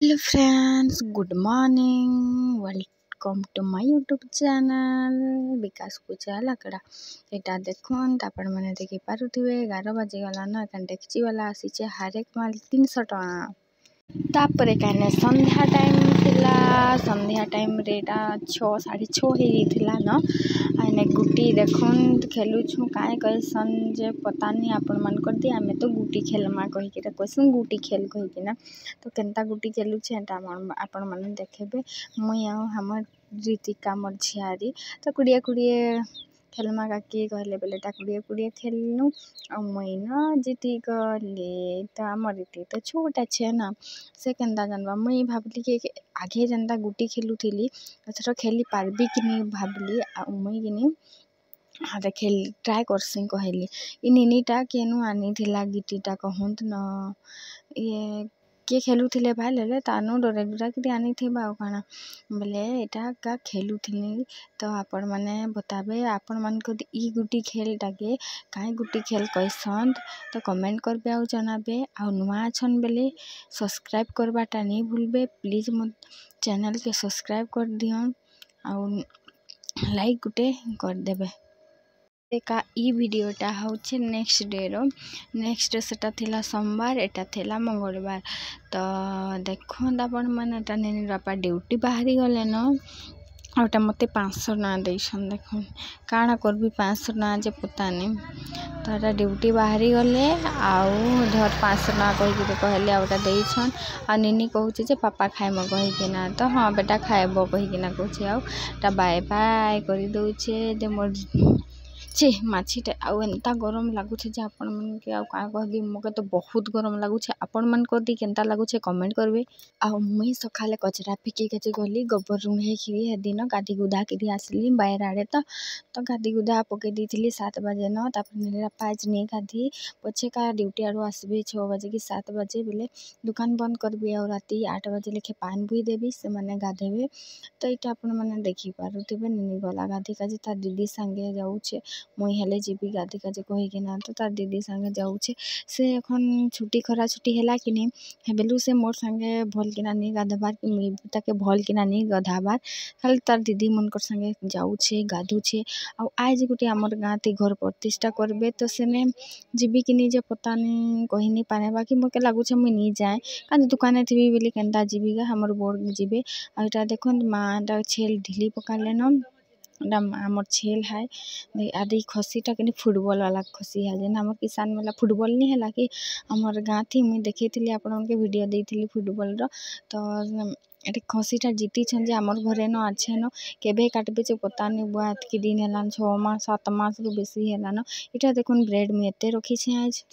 Hello friends, good morning. Welcome to my YouTube channel Vikas कुचाल आकड़ा। यहाँ देखुन आपण मैंने देखी पारुथिबे 11 बाजिगला न एखान डेक्ची वाला आसीचे हरेक माल 300 टका। तापरे कहने संध्या टाइम थिला, संध्या टाइम रे 6 साढ़े 6 होइथिला न। आने गुटी देखुन खेलुछु काए कहसन जे पता नहीं आपण मन कर दी आमे तो गुटी खेलमा कहि के कहसन गुटी खेल कहि के ना। तो केनता गुटी खेलुछे एटा आपण मन देखेबे। मुई आ हमर रीतिका मोर झियारी तो कुड़िए कुड़िए खेलमा काकी कहले बेलेटा कुड़िए कुड़िए खेलनु आ मुई न जीती गली। तो आमर रीति तो छोट अच्छे ना से केनता जानबा मुई भाबली कि आगे जेनता गुटी खेलुथिली एथर खेली पारबी कि नहीं भाबली आ मुई किनी हाथे खेल ट्राए करसी कहली। इ निनीटा केनु आनीथिला गिटीटा कहंत न ये किए खेलुथिले भाई लेले तानु डरे डरा कि आनीथिबा काना बोले एटा का खेलुथिली। तो आपण माने बताबे आपण मन को इ गुटी खेलटा के काई गुटी खेल कहसन तो कमेंट करबे आ जनाबे आ नुआ अछन बेले सब्सक्राइब करबाटा नहीं भूलबे। प्लीज मो चैनल के सब्सक्राइब कर दियन आ लाइक गुटे कर देबे। का इ वीडियोटा होचे नेक्स्ट डे रो नेक्स्ट सेटा थिला सोमवार एटा थिला मंगलवार। तो देखो आपण माने एटा नेनी बापा ड्यूटी बाहरी गले न आउटा मते 500 ना देछन। देखो काना करबी 500 ना जे पता नहीं। तो एटा ड्यूटी बाहरी गले आउ धर 500 ना कहि के कहले आउटा देछन आ निनी कहूचे जे पापा खाइम कहि के ना। तो हां बेटा खाइबो कहि के ना कहूचे आउ ता बाय बाय करि दउचे जे मोर चे माछीटा आउ एंता गरम लागुछे जे आपण मन के आउ का कहबी मोके तो बहुत गरम लागुछे। आपण मन को दी केनता लागुछे कमेंट करबे। आ मुई सखाले कचरा फेंकी के गली गोबर रुंढे खिरी हे दिन गाधी गुधा के आसली बाहर आड़े तो गाधी गुधा पके दीथिली 7 बजे न। तापर मेरे पाज नहीं गाधी पछे का ड्यूटी आड़ो आसबे 6 बजे कि 7 बजे बेले दुकान बंद करबी और राती 8 बजे लेखे पान बुई देबी से माने गाधेबे। तो इटा आपण माने देखि पारुथिबे निनी गला गाधी काजे तार दीदी संगे जाउछे मुई हेले जीबी गाधी काजे कहि के ना। तो तार दीदी संगे जाउछे से एखन छुट्टी खरा छुट्टी हैला कि नहीं हेबेलु से मोर संगे भल किना नहीं गाधबार कि मुई ताके भल किना नहीं गधाबार खाली तार दीदी मनकर संगे जाउछे गाधुछे। आ आज गुटे हमर गाँती घर प्रतिष्ठा करबे तो सेने जीबी कि नहीं जे पता नहीं कहि नहीं पारे बाकी मोके लागुछे मुई नहीं जाए कान दुकाने थी बेले केनता जीबी गा हमर बोर्ड जीबे। आ इटा देखुन माटा छेल ढिली पकाले न आमर छेल है आदि खसीटा कि फुटबॉल वाला खसी है जेन हमर किसान वाला फुटबॉल नहीं है कि हमर गाँथी मुई देखी आपण के वीडियो देती फुटबॉल रो। तो एटे खसीटा जीती छन जे हमर घरे न अच्छे न केबे काटबे जे पता नहीं बुआ कि दिन हैलान 6 मास 7 मास रु बेसी हैलान। इटा देखुन ब्रेड में एते रखी छे आज।